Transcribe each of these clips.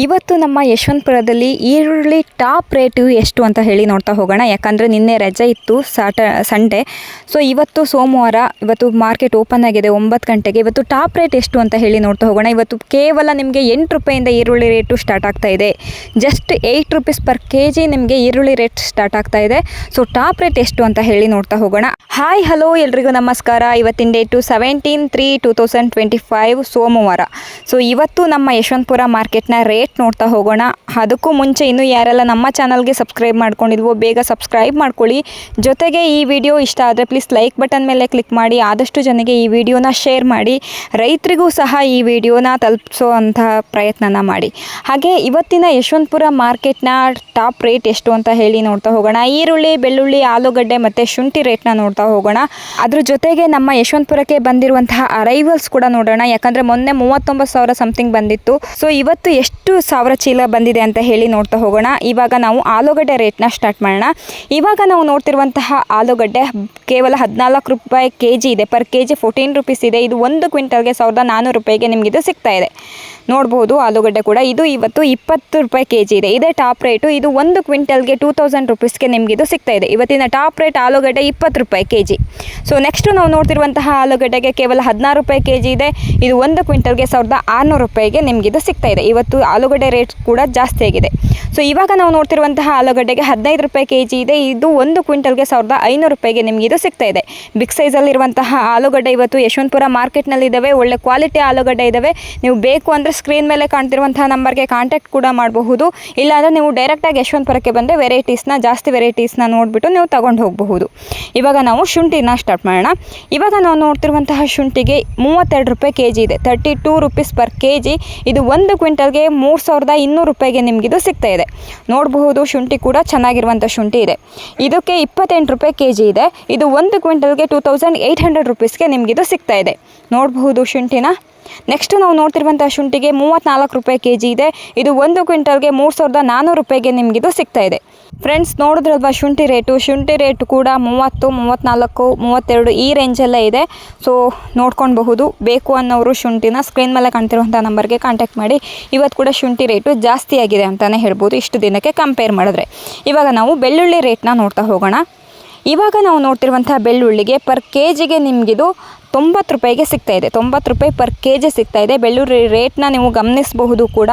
ಇವತ್ತು ನಮ್ಮ ಯಶವಂತಪುರದಲ್ಲಿ ಈರುಳ್ಳಿ ಟಾಪ್ ರೇಟು ಎಷ್ಟು ಅಂತ ಹೇಳಿ ನೋಡ್ತಾ ಹೋಗೋಣ. ಯಾಕಂದರೆ ನಿನ್ನೆ ರಜೆ ಇತ್ತು ಸಂಡೇ. ಸೊ ಇವತ್ತು ಸೋಮವಾರ, ಇವತ್ತು ಮಾರ್ಕೆಟ್ ಓಪನ್ ಆಗಿದೆ 9 ಗಂಟೆಗೆ. ಇವತ್ತು ಟಾಪ್ ರೇಟ್ ಎಷ್ಟು ಅಂತ ಹೇಳಿ ನೋಡ್ತಾ ಹೋಗೋಣ. ಇವತ್ತು ಕೇವಲ ನಿಮಗೆ 8 ರೂಪಾಯಿಂದ ಈರುಳ್ಳಿ ರೇಟು ಸ್ಟಾರ್ಟ್ ಆಗ್ತಾ ಇದೆ. ಜಸ್ಟ್ 8 ರೂಪೀಸ್ ಪರ್ ಕೆಜಿ ನಿಮಗೆ ಈರುಳ್ಳಿ ರೇಟ್ ಸ್ಟಾರ್ಟ್ ಆಗ್ತಾ ಇದೆ. ಸೊ ಟಾಪ್ ರೇಟ್ ಎಷ್ಟು ಅಂತ ಹೇಳಿ ನೋಡ್ತಾ ಹೋಗೋಣ. ಹಾಯ್ ಹಲೋ ಎಲ್ರಿಗೂ ನಮಸ್ಕಾರ. ಇವತ್ತಿನ ಡೇಟು 17/3/2025 ಸೋಮವಾರ. ಸೊ ಇವತ್ತು ನಮ್ಮ ಯಶವಂತಪುರ ಮಾರ್ಕೆಟ್ನ ರೇಟ್ ನೋಡ್ತಾ ಹೋಗೋಣ. ಅದಕ್ಕೂ ಮುಂಚೆ ಇನ್ನೂ ಯಾರೆಲ್ಲ ನಮ್ಮ ಚಾನಲ್ಗೆ ಸಬ್ಸ್ಕ್ರೈಬ್ ಮಾಡ್ಕೊಂಡಿಲ್ವೋ ಬೇಗ ಸಬ್ಸ್ಕ್ರೈಬ್ ಮಾಡ್ಕೊಳ್ಳಿ. ಜೊತೆಗೆ ಈ ವಿಡಿಯೋ ಇಷ್ಟ ಆದರೆ ಪ್ಲೀಸ್ ಲೈಕ್ ಬಟನ್ ಮೇಲೆ ಕ್ಲಿಕ್ ಮಾಡಿ. ಆದಷ್ಟು ಜನಕ್ಕೆ ಈ ವಿಡಿಯೋನ ಶೇರ್ ಮಾಡಿ. ರೈತರಿಗೂ ಸಹ ಈ ವಿಡಿಯೋನ ತಲುಪಿಸೋ ಅಂತಹ ಪ್ರಯತ್ನನ ಮಾಡಿ. ಹಾಗೆ ಇವತ್ತಿನ ಯಶವಂತಪುರ ಮಾರ್ಕೆಟ್ನ ಟಾಪ್ ರೇಟ್ ಎಷ್ಟು ಅಂತ ಹೇಳಿ ನೋಡ್ತಾ ಹೋಗೋಣ. ಈರುಳ್ಳಿ, ಬೆಳ್ಳುಳ್ಳಿ, ಆಲೂಗಡ್ಡೆ ಮತ್ತು ಶುಂಠಿ ರೇಟ್ನ ನೋಡ್ತಾ ಹೋಗೋಣ. ಅದ್ರ ಜೊತೆಗೆ ನಮ್ಮ ಯಶವಂತಪುರಕ್ಕೆ ಬಂದಿರುವಂತಹ ಅರೈವಲ್ಸ್ ಕೂಡ ನೋಡೋಣ. ಯಾಕಂದರೆ ಮೊನ್ನೆ 39,000 ಸಮಥಿಂಗ್ ಬಂದಿತ್ತು. ಸೊ ಇವತ್ತು ಎಷ್ಟು ಸಾವಿರ ಚೀಲ ಬಂದಿದೆ ಅಂತ ಹೇಳಿ ನೋಡ್ತಾ ಹೋಗೋಣ. ಇವಾಗ ನಾವು ಆಲೂಗಡ್ಡೆ ರೇಟ್ನ ಸ್ಟಾರ್ಟ್ ಮಾಡೋಣ. ಇವಾಗ ನಾವು ನೋಡ್ತಿರುವಂತಹ ಆಲೂಗಡ್ಡೆ ಕೇವಲ 14 ರೂಪಾಯಿ ಕೆಜಿ ಇದೆ. ಪರ್ ಕೆಜಿ 14 ರೂಪೀಸ್ ಇದೆ. ಇದು 1 ಕ್ವಿಂಟಲ್ಗೆ 1400 ರೂಪಾಯಿಗೆ ನಿಮಗಿದು ಸಿಗ್ತಾ ಇದೆ. ನೋಡ್ಬೋದು ಆಲೂಗಡ್ಡೆ ಕೂಡ ಇದು ಇವತ್ತು 20 ರೂಪಾಯಿ ಕೆಜಿ ಇದೆ. ಇದೇ ಟಾಪ್ ರೇಟು. ಇದು 1 ಕ್ವಿಂಟಲ್ಗೆ 2000 ರೂಪೀಸ್ಗೆ ನಿಮಗಿದು ಸಿಗ್ತಾ ಇದೆ. ಇವತ್ತಿನ ಟಾಪ್ ರೇಟ್ ಆಲೂಗಡ್ಡೆ 20 ರೂಪಾಯಿ ಕೆಜಿ. ಸೊ ನೆಕ್ಸ್ಟು ನಾವು ನೋಡ್ತಿರುವಂತಹ ಆಲೂಗಡ್ಡೆಗೆ ಕೇವಲ 16 ರೂಪಾಯಿ ಕೆಜಿ ಇದೆ. ಇದು 1 ಕ್ವಿಂಟಲ್ಗೆ 1600 ರೂಪಾಯಿಗೆ ನಿಮಗಿದು ಸಿಗ್ತಾ ಇದೆ. ಇವತ್ತು ಆಲೂಗಡ್ಡೆ ರೇಟ್ ಕೂಡ ಜಾಸ್ತಿ ಆಗಿದೆ. ಸೊ ಇವಾಗ ನಾವು ನೋಡ್ತಿರುವಂತಹ ಆಲೂಗಡ್ಡೆಗೆ 15 ರೂಪಾಯಿ ಕೆಜಿ ಇದೆ. ಇದು 1 ಕ್ವಿಂಟಲ್ಗೆ 1500 ರೂಪಾಯಿಗೆ ನಿಮಗಿದು ಸಿಗ್ತಾ ಇದೆ. ಬಿಗ್ ಸೈಜಲ್ಲಿರುವಂತಹ ಆಲೂಗಡ್ಡೆ ಇವತ್ತು ಯಶವಂತಪುರ ಮಾರ್ಕೆಟ್ನಲ್ಲಿ ಇದ್ದಾವೆ. ಒಳ್ಳೆ ಕ್ವಾಲಿಟಿ ಆಲೂಗಡ್ಡೆ ಇದ್ದಾವೆ. ನೀವು ಬೇಕು ಅಂದರೆ ಸ್ಕ್ರೀನ್ ಮೇಲೆ ಕಾಣ್ತಿರುವಂತಹ ನಂಬರ್ಗೆ ಕಾಂಟ್ಯಾಕ್ಟ್ ಕೂಡ ಮಾಡಬಹುದು. ಇಲ್ಲಾಂದರೆ ನೀವು ಡೈರೆಕ್ಟಾಗಿ ಯಶವಂತಪುರಕ್ಕೆ ಬಂದರೆ ಜಾಸ್ತಿ ವೆರೈಟೀಸ್ನ ನೋಡಿಬಿಟ್ಟು ನೀವು ತಗೊಂಡು ಹೋಗಬಹುದು. ಇವಾಗ ನಾವು ಶುಂಠಿನ ಸ್ಟಾರ್ಟ್ ಮಾಡೋಣ. ಇವಾಗ ನಾವು ನೋಡ್ತಿರುವಂತಹ ಶುಂಠಿಗೆ 32 ರೂಪಾಯಿ ಕೆಜಿ ಇದೆ. 32 ರೂಪೀಸ್ ಪರ್ ಕೆಜಿ. ಇದು 1 ಕ್ವಿಂಟಲ್ಗೆ 3200 ರೂಪಾಯಿಗೆ ನಿಮಗಿದು ಸಿಗ್ತಾ ಇದೆ. ನೋಡಬಹುದು ಶುಂಠಿ ಕೂಡ ಚೆನ್ನಾಗಿರುವಂಥ ಶುಂಠಿ ಇದೆ. ಇದಕ್ಕೆ 28 ರೂಪಾಯಿ ಕೆಜಿ ಇದೆ. ಇದು 1 ಕ್ವಿಂಟಲ್ಗೆ 2800 ರೂಪೀಸ್ಗೆ ನಿಮಗಿದು ಸಿಗ್ತಾ ಇದೆ. ನೋಡಬಹುದು ಶುಂಠಿನ. ನೆಕ್ಸ್ಟ್ ನಾವು ನೋಡ್ತಿರುವಂಥ ಶುಂಠಿಗೆ 34 ರೂಪಾಯಿ ಕೆಜಿ ಇದೆ. ಇದು 1 ಕ್ವಿಂಟಲ್ಗೆ 3400 ರೂಪಾಯಿಗೆ ನಿಮಗಿದು ಸಿಗ್ತಾ ಇದೆ. ಫ್ರೆಂಡ್ಸ್ ನೋಡಿದ್ರಲ್ವಾ ಶುಂಠಿ ರೇಟು ಕೂಡ 30, 34, 32 ಈ ರೇಂಜಲ್ಲೇ ಇದೆ. ಸೊ ನೋಡ್ಕೊಳ್ಬಹುದು. ಬೇಕು ಅನ್ನೋರು ಶುಂಠಿನ ಸ್ಕ್ರೀನ್ ಮೇಲೆ ಕಾಣ್ತಿರುವಂಥ ನಂಬರ್ಗೆ ಕಾಂಟ್ಯಾಕ್ಟ್ ಮಾಡಿ. ಇವತ್ತು ಕೂಡ ಶುಂಠಿ ರೇಟು ಜಾಸ್ತಿ ಆಗಿದೆ ಅಂತಲೇ ಹೇಳ್ಬೋದು ಇಷ್ಟು ದಿನಕ್ಕೆ ಕಂಪೇರ್ ಮಾಡಿದ್ರೆ. ಇವಾಗ ನಾವು ಬೆಳ್ಳುಳ್ಳಿ ರೇಟ್ನ ನೋಡ್ತಾ ಹೋಗೋಣ. ಇವಾಗ ನಾವು ನೋಡ್ತಿರುವಂಥ ಬೆಳ್ಳುಳ್ಳಿಗೆ ಪರ್ ಕೆಜಿಗೆ ನಿಮಗಿದು 90 ರೂಪಾಯಿಗೆ ಸಿಗ್ತಾ ಇದೆ. 90 ರೂಪಾಯಿ ಪರ್ ಕೆಜಿ ಸಿಗ್ತಾ ಇದೆ. ಬೆಳ್ಳುಳ್ಳಿ ರೇಟ್ನ ನೀವು ಗಮನಿಸಬಹುದು ಕೂಡ.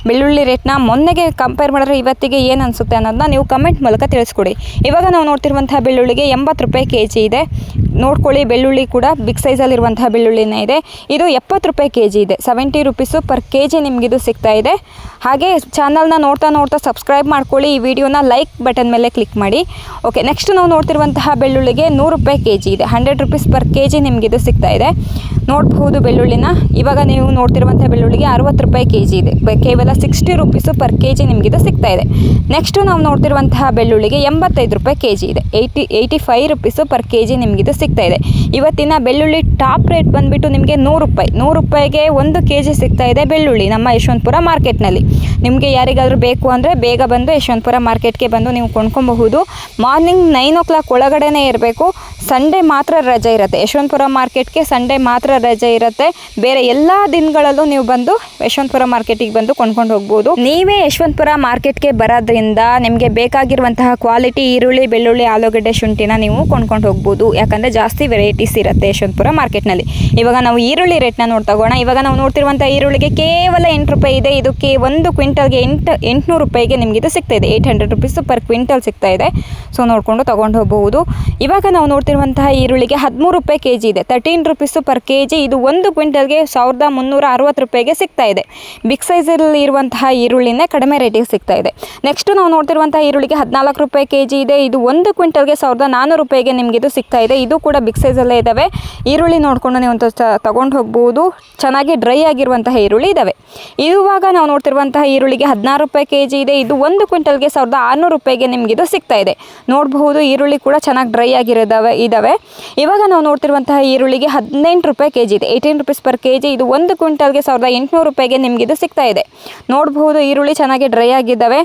ಬೆಳ್ಳುಳ್ಳಿ ರೇಟ್ನ ಮೊನ್ನೆಗೆ ಕಂಪೇರ್ ಮಾಡಿದ್ರೆ ಇವತ್ತಿಗೆ ಏನು ಅನಿಸುತ್ತೆ ಅನ್ನೋದನ್ನ ನೀವು ಕಮೆಂಟ್ ಮೂಲಕ ತಿಳಿಸ್ಕೊಡಿ. ಇವಾಗ ನಾವು ನೋಡ್ತಿರುವಂಥ ಬೆಳ್ಳುಳ್ಳಿಗೆ 80 ರೂಪಾಯಿ ಕೆಜಿ ಇದೆ. ನೋಡ್ಕೊಳ್ಳಿ ಬೆಳ್ಳುಳ್ಳಿ ಕೂಡ ಬಿಗ್ ಸೈಜಲ್ಲಿರುವಂತಹ ಬೆಳ್ಳುಳ್ಳಿನೇ ಇದೆ. ಇದು 70 ರೂಪಾಯಿ ಕೆಜಿ ಇದೆ. 70 ರೂಪೀಸು ಪರ್ ಕೆಜಿ ನಿಮಗಿದು ಸಿಗ್ತಾ ಇದೆ. ಹಾಗೆ ಚಾನಲ್ನ ನೋಡ್ತಾ ಸಬ್ಸ್ಕ್ರೈಬ್ ಮಾಡ್ಕೊಳ್ಳಿ. ಈ ವಿಡಿಯೋನ ಲೈಕ್ ಬಟನ್ ಮೇಲೆ ಕ್ಲಿಕ್ ಮಾಡಿ. ಓಕೆ, ನೆಕ್ಸ್ಟ್ ನಾವು ನೋಡ್ತಿರುವಂತಹ ಬೆಳ್ಳುಳ್ಳಿಗೆ 100 ರೂಪಾಯಿ ಕೆಜಿ ಇದೆ. 100 ರೂಪೀಸ್ ಪರ್ ಕೆಜಿ ನಿಮಗಿದು ಸಿಗ್ತಾ ಇದೆ. ನೋಡಬಹುದು ಬೆಳ್ಳುಳ್ಳಿನ. ಇವಾಗ ನೀವು ನೋಡ್ತಿರುವಂಥ ಬೆಳ್ಳುಳ್ಳಿಗೆ 60 ರೂಪಾಯಿ ಕೆಜಿ ಇದೆ. ಕೇವಲ 60 ರೂಪೀಸು ಪರ್ ಕೆಜಿ ನಿಮಗಿದು ಸಿಗ್ತಾ ಇದೆ. ನೆಕ್ಸ್ಟು ನಾವು ನೋಡ್ತಿರುವಂತಹ ಬೆಳ್ಳುಳ್ಳಿಗೆ 85 ರೂಪಾಯಿ ಕೆಜಿ ಇದೆ. 85 ರೂಪೀಸು ಪರ್ ಕೆಜಿ ನಿಮಗಿದು ಸಿಗ್ತಾ ಇದೆ. ಇವತ್ತಿನ ಬೆಳ್ಳುಳ್ಳಿ ಟಾಪ್ ರೇಟ್ ಬಂದುಬಿಟ್ಟು ನಿಮಗೆ 100 ರೂಪಾಯಿಗೆ 1 ಕೆಜಿ ಸಿಗ್ತಾ ಇದೆ ಬೆಳ್ಳುಳ್ಳಿ ನಮ್ಮ ಯಶವಂತಪುರ ಮಾರ್ಕೆಟ್ನಲ್ಲಿ. ನಿಮಗೆ ಯಾರಿಗಾದರೂ ಬೇಕು ಅಂದರೆ ಬೇಗ ಬಂದು ಯಶವಂತಪುರ ಮಾರ್ಕೆಟ್ಗೆ ಬಂದು ನೀವು ಕೊಂಡ್ಕೊಬಹುದು. ಮಾರ್ನಿಂಗ್ 9 o'clock ಒಳಗಡೆನೇ ಇರಬೇಕು. ಸಂಡೇ ಮಾತ್ರ ರಜೆ ಇರುತ್ತೆ. ಯಶವಂತಪುರ ಮಾರ್ಕೆಟ್ಗೆ ಸಂಡೇ ಮಾತ್ರ ರಜೆ ಇರುತ್ತೆ. ಬೇರೆ ಎಲ್ಲ ದಿನಗಳಲ್ಲೂ ನೀವು ಬಂದು ಯಶವಂತಪುರ ಮಾರ್ಕೆಟಿಗೆ ಬಂದು ಕೊಂಡ್ಕೊಂಡು ಹೋಗ್ಬೋದು. ನೀವೇ ಯಶವಂತಪುರ ಮಾರ್ಕೆಟ್ಗೆ ಬರೋದ್ರಿಂದ ನಿಮಗೆ ಬೇಕಾಗಿರುವಂತಹ ಕ್ವಾಲಿಟಿ ಈರುಳ್ಳಿ, ಬೆಳ್ಳುಳ್ಳಿ, ಆಲೂಗಡ್ಡೆ, ಶುಂಠಿನ ನೀವು ಕೊಂಡ್ಕೊಂಡು ಹೋಗ್ಬೋದು. ಯಾಕಂದರೆ ಜಾಸ್ತಿ ವೆರೈಟೀಸ್ ಇರುತ್ತೆ ಯಶವಂತಪುರ ಮಾರ್ಕೆಟ್ನಲ್ಲಿ. ಇವಾಗ ನಾವು ಈರುಳ್ಳಿ ರೇಟ್ನ ನೋಡ್ತಗೋಣ. ಇವಾಗ ನಾವು ನೋಡ್ತಿರುವಂಥ ಈರುಳ್ಳಿಗೆ ಕೇವಲ 8 ರೂಪಾಯಿ ಇದೆ. ಇದಕ್ಕೆ 1 ಕ್ವಿಂಟಲ್ಗೆ 800 ರೂಪಾಯಿಗೆ ನಿಮಗಿದು ಸಿಗ್ತಾ ಇದೆ. 800 ರೂಪೀಸು ಪರ್ ಕ್ವಿಂಟಲ್ ಸಿಗ್ತಾ ಇದೆ. ಸೊ ನೋಡಿಕೊಂಡು ತೊಗೊಂಡು ಹೋಗಬಹುದು. ಇವಾಗ ನಾವು ನೋಡ್ತಿರುವಂತಹ ಈರುಳ್ಳಿಗೆ 13 ರೂಪಾಯಿ ಕೆಜಿ ಇದೆ. 13 ರೂಪೀಸು ಪರ್ ಕೆಜಿ. ಇದು 1 ಕ್ವಿಂಟಲ್ಗೆ 1360 ರೂಪಾಯಿಗೆ ಸಿಗ್ತಾ ಇದೆ. ಬಿಗ್ ಸೈಜಲ್ಲಿ ಇರುವಂತಹ ಈರುಳ್ಳಿನೇ ಕಡಿಮೆ ರೇಟಿಗೆ ಸಿಗ್ತಾ ಇದೆ. ನೆಕ್ಸ್ಟ್ ನಾವು ನೋಡ್ತಿರುವಂತಹ ಈರುಳ್ಳಿಗೆ 14 ರೂಪಾಯಿ ಕೆಜಿ ಇದೆ. ಇದು 1 ಕ್ವಿಂಟಲ್ಗೆ 1400 ರೂಪಾಯಿಗೆ ನಿಮಗಿದು ಸಿಗ್ತಾ ಇದೆ. ಇದು ಕೂಡ ಬಿಗ್ ಸೈಜಲ್ಲೇ ಇದ್ದಾವೆ. ಈರುಳ್ಳಿ ನೋಡಿಕೊಂಡು ನೀವು ತಗೊಂಡು ಹೋಗ್ಬೋದು. ಚೆನ್ನಾಗಿ ಡ್ರೈ ಆಗಿರುವಂತಹ ಈರುಳ್ಳಿ ಇದ್ದಾವೆ. ಇವಾಗ ನಾವು ನೋಡ್ತಿರುವಂತಹ ಈರುಳ್ಳಿಗೆ 16 ರೂಪಾಯಿ ಕೆಜಿ ಇದೆ. ಇದು 1 ಕ್ವಿಂಟಲ್ಗೆ 1600 ರೂಪಾಯಿಗೆ ನಿಮಗಿದು ಸಿಗ್ತಾ ಇದೆ. ನೋಡಬಹುದು ಈರುಳ್ಳಿ ಕೂಡ ಚೆನ್ನಾಗಿ ಡ್ರೈ ಇದ್ದಾವೆ. ಇವಾಗ ನಾವು ನೋಡ್ತಿರುವಂತಹ ಈರುಳ್ಳಿಗೆ 18 ರೂಪಾಯಿ ಕೆಜಿ ಇದೆ. 18 ರೂಪೀಸ್ ಪರ್ ಕೆಜಿ. ಇದು 1 ಕ್ವಿಂಟಲ್ಗೆ 1800 ರೂಪಾಯಿಗೆ ನಿಮಗಿದು ಸಿಗ್ತಾ ಇದೆ. ನೋಡಬಹುದು ಈರುಳ್ಳಿ ಚೆನ್ನಾಗಿ ಡ್ರೈ ಆಗಿದ್ದಾವೆ.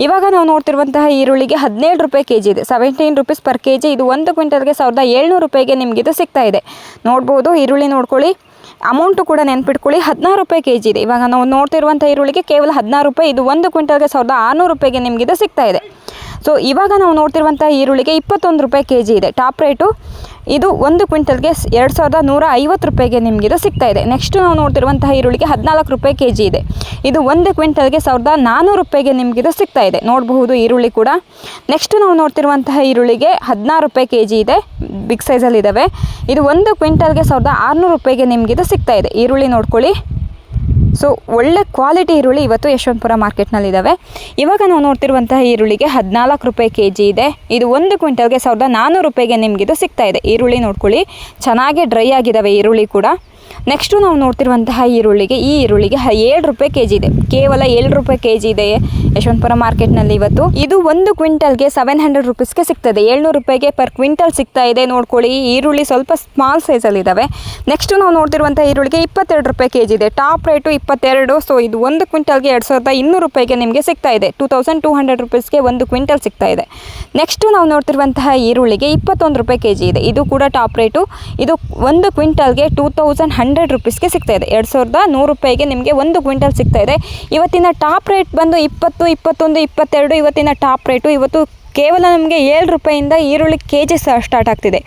ಇವಾಗ ನಾವು ನೋಡ್ತಿರುವಂತಹ ಈರುಳ್ಳಿಗೆ 17 ರೂಪಾಯಿ ಕೆಜಿ ಇದೆ. 17 ರೂಪೀಸ್ ಪರ್ ಕೆಜಿ. ಇದು 1 ಕ್ವಿಂಟಲ್ಗೆ 1700 ರೂಪಾಯಿಗೆ ನಿಮಗಿದು ಸಿಗ್ತಾ ಇದೆ. ನೋಡ್ಬೋದು ಈರುಳ್ಳಿ ನೋಡ್ಕೊಳ್ಳಿ. ಅಮೌಂಟು ಕೂಡ ನೆನ್ಪಿಟ್ಕೊಳ್ಳಿ 16 ರೂಪಾಯಿ ಕೆ ಜಿ ಇದೆ. ಇವಾಗ ನಾವು ನೋಡ್ತಿರುವಂಥ ಈರುಳ್ಳಿಗೆ ಕೇವಲ 16 ರೂಪಾಯಿ, ಇದು 1 ಕ್ವಿಂಟಲ್ಗೆ 1600 ರೂಪಾಯಿಗೆ ನಿಮಗಿದು ಸಿಗ್ತಾ ಇದೆ. ಸೊ ಇವಾಗ ನಾವು ನೋಡ್ತಿರುವಂಥ ಈರುಳ್ಳಿಗೆ 21 ರೂಪಾಯಿ ಕೆ ಜಿ ಇದೆ ಟಾಪ್ ರೇಟು. ಇದು 1 ಕ್ವಿಂಟಲ್ಗೆ 2150 ರೂಪಾಯಿಗೆ ನಿಮಗಿದು ಸಿಗ್ತಾ ಇದೆ. ನೆಕ್ಸ್ಟು ನಾವು ನೋಡ್ತಿರುವಂತಹ ಈರುಳ್ಳಿಗೆ 14 ರೂಪಾಯಿ ಕೆ ಜಿ ಇದೆ. ಇದು 1 ಕ್ವಿಂಟಲ್ಗೆ 1400 ರೂಪಾಯಿಗೆ ನಿಮಗಿದು ಸಿಗ್ತಾ ಇದೆ. ನೋಡಬಹುದು ಈರುಳ್ಳಿ ಕೂಡ. ನೆಕ್ಸ್ಟು ನಾವು ನೋಡ್ತಿರುವಂತಹ ಈರುಳ್ಳಿಗೆ 16 ರೂಪಾಯಿ ಕೆ ಜಿ ಇದೆ, ಬಿಗ್ ಸೈಜಲ್ಲಿದ್ದಾವೆ. ಇದು 1 ಕ್ವಿಂಟಲ್ಗೆ 1600 ರೂಪಾಯಿಗೆ ನಿಮಗಿದು ಸಿಗ್ತಾ ಇದೆ. ಈರುಳ್ಳಿ ನೋಡ್ಕೊಳ್ಳಿ. ಸೊ ಒಳ್ಳೆ ಕ್ವಾಲಿಟಿ ಈರುಳ್ಳಿ ಇವತ್ತು ಯಶವಂತಪುರ ಮಾರ್ಕೆಟ್ನಲ್ಲಿದ್ದಾವೆ. ಇವಾಗ ನಾವು ನೋಡ್ತಿರುವಂತಹ ಈರುಳ್ಳಿಗೆ 14 ರೂಪಾಯಿ ಕೆ ಜಿ ಇದೆ. ಇದು 1 ಕ್ವಿಂಟಲ್ಗೆ 1400 ರೂಪಾಯಿಗೆ ನಿಮಗಿದು ಸಿಗ್ತಾ ಇದೆ. ಈರುಳ್ಳಿ ನೋಡ್ಕೊಳ್ಳಿ, ಚೆನ್ನಾಗಿ ಡ್ರೈ ಆಗಿದ್ದಾವೆ ಈರುಳ್ಳಿ ಕೂಡ. ನೆಕ್ಸ್ಟು ನಾವು ನೋಡ್ತಿರುವಂತಹ ಈರುಳ್ಳಿಗೆ 7 ರೂಪಾಯಿ ಕೆ ಜಿ ಇದೆ. ಕೇವಲ 7 ರೂಪಾಯಿ ಕೆ ಜಿ ಇದೆ ಯಶವಂತಪುರ ಮಾರ್ಕೆಟ್ನಲ್ಲಿ ಇವತ್ತು. ಇದು 1 ಕ್ವಿಂಟಲ್ಗೆ 700 ರುಪೀಸ್ಗೆ ಸಿಗ್ತದೆ. 700 ರೂಪಾಯಿಗೆ ಪರ್ ಕ್ವಿಂಟಲ್ ಸಿಗ್ತಾ ಇದೆ. ನೋಡ್ಕೊಳ್ಳಿ, ಈರುಳ್ಳಿ ಸ್ವಲ್ಪ ಸ್ಮಾಲ್ ಸೈಜಲ್ಲಿದ್ದಾವೆ. ನೆಕ್ಸ್ಟು ನಾವು ನೋಡ್ತಿರುವಂಥ ಈರುಳ್ಳಿಗೆ 22 ರೂಪಾಯಿ ಕೆ ಜಿ ಇದೆ. Top rate 22. ಸೊ ಇದು 1 ಕ್ವಿಂಟಲ್ಗೆ 2200 ರೂಪಾಯಿಗೆ ನಿಮಗೆ ಸಿಗ್ತಾ ಇದೆ. 2200 ರುಪೀಸ್ಗೆ 1 ಕ್ವಿಂಟಲ್ ಸಿಗ್ತಾ ಇದೆ. ನೆಕ್ಸ್ಟು ನಾವು ನೋಡ್ತಿರುವಂತಹ ಈರುಳ್ಳಿಗೆ 21 ರೂಪಾಯಿ ಕೆ ಜಿ ಇದೆ. ಇದು ಕೂಡ ಟಾಪ್ ರೇಟು. ಇದು 1 ಕ್ವಿಂಟಲ್ಗೆ 2100 ರೂಪೀಸ್ಗೆ ಸಿಗ್ತಾ ಇದೆ. 2100 ರೂಪಾಯಿಗೆ ನಿಮಗೆ 1 ಕ್ವಿಂಟಲ್ ಸಿಗ್ತಾ ಇದೆ. ಇವತ್ತಿನ ಟಾಪ್ ರೇಟ್ ಬಂದು 20, 21, 22 ಇವತ್ತಿನ ಟಾಪ್ ರೇಟು. ಇವತ್ತು ಕೇವಲ ನಮಗೆ 7 ರೂಪಾಯಿಂದ ಈರುಳ್ಳಿ ಕೆ ಜಿ ಸ್ಟಾರ್ಟ್ ಆಗ್ತಿದೆ.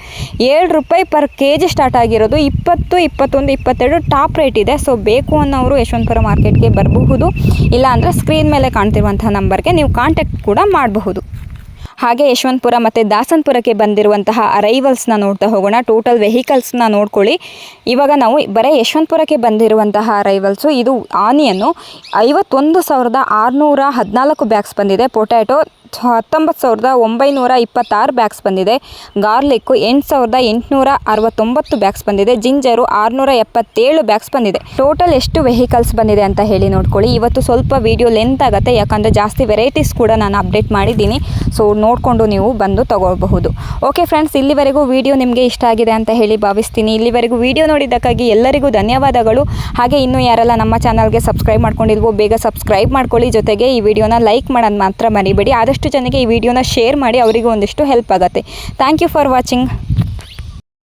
7 ರೂಪಾಯಿ ಪರ್ ಕೆ ಜಿ ಸ್ಟಾರ್ಟ್ ಆಗಿರೋದು. 20, 21, 22 ಟಾಪ್ ರೇಟ್ ಇದೆ. ಸೊ ಬೇಕು ಅನ್ನೋರು ಯಶವಂತಪುರ ಮಾರ್ಕೆಟ್ಗೆ ಬರಬಹುದು. ಇಲ್ಲ ಅಂದರೆ ಸ್ಕ್ರೀನ್ ಮೇಲೆ ಕಾಣ್ತಿರುವಂತಹ ನಂಬರ್ಗೆ ನೀವು ಕಾಂಟ್ಯಾಕ್ಟ್ ಕೂಡ ಮಾಡಬಹುದು. ಹಾಗೆ ಯಶವಂತಪುರ ಮತ್ತು ದಾಸನಪುರಕ್ಕೆ ಬಂದಿರುವಂತಹ ಅರೈವಲ್ಸ್ನ ನೋಡ್ತಾ ಹೋಗೋಣ. ಟೋಟಲ್ ವೆಹಿಕಲ್ಸ್ನ ನೋಡ್ಕೊಳ್ಳಿ. ಇವಾಗ ನಾವು ಬರೀ ಯಶವಂತಪುರಕ್ಕೆ ಬಂದಿರುವಂತಹ ಅರೈವಲ್ಸು. ಇದು ಆನಿಯನ್ನು 51,614 ಬ್ಯಾಗ್ಸ್ ಬಂದಿದೆ. ಪೊಟ್ಯಾಟೊ 19,926 ಬ್ಯಾಗ್ಸ್ ಬಂದಿದೆ. ಗಾರ್ಲಿಕ್ಕು 8,869 ಬ್ಯಾಗ್ಸ್ ಬಂದಿದೆ. ಜಿಂಜರು 677 ಬ್ಯಾಗ್ಸ್ ಬಂದಿದೆ. ಟೋಟಲ್ ಎಷ್ಟು ವೆಹಿಕಲ್ಸ್ ಬಂದಿದೆ ಅಂತ ಹೇಳಿ ನೋಡ್ಕೊಳ್ಳಿ. ಇವತ್ತು ಸ್ವಲ್ಪ ವಿಡಿಯೋ ಲೆಂತ್ ಆಗುತ್ತೆ, ಯಾಕಂದರೆ ಜಾಸ್ತಿ ವೆರೈಟೀಸ್ ಕೂಡ ನಾನು ಅಪ್ಡೇಟ್ ಮಾಡಿದ್ದೀನಿ. ಸೊ ನೋಡಿಕೊಂಡು ನೀವು ಬಂದು ತಗೊಳ್ಬಹುದು. ಓಕೆ ಫ್ರೆಂಡ್ಸ್, ಇಲ್ಲಿವರೆಗೂ ವಿಡಿಯೋ ನಿಮಗೆ ಇಷ್ಟ ಆಗಿದೆ ಅಂತ ಹೇಳಿ ಭಾವಿಸ್ತೀನಿ. ಇಲ್ಲಿವರೆಗೂ ವಿಡಿಯೋ ನೋಡಿದ್ದಕ್ಕಾಗಿ ಎಲ್ಲರಿಗೂ ಧನ್ಯವಾದಗಳು. ಹಾಗೆ ಇನ್ನೂ ಯಾರೆಲ್ಲ ನಮ್ಮ ಚಾನಲ್ಗೆ ಸಬ್ಸ್ಕ್ರೈಬ್ ಮಾಡ್ಕೊಂಡಿಲ್ವೋ ಬೇಗ ಸಬ್ಸ್ಕ್ರೈಬ್ ಮಾಡ್ಕೊಳ್ಳಿ. ಜೊತೆಗೆ ಈ ವಿಡಿಯೋನ ಲೈಕ್ ಮಾಡೋದು ಮಾತ್ರ ಮರಿಬೇಡಿ. ಆದಷ್ಟು ಜನಕ್ಕೆ ಈ ವಿಡಿಯೋನ ಶೇರ್ ಮಾಡಿ, ಅವರಿಗೂ ಒಂದಿಷ್ಟು ಹೆಲ್ಪ್ ಆಗುತ್ತೆ. Thank you for watching.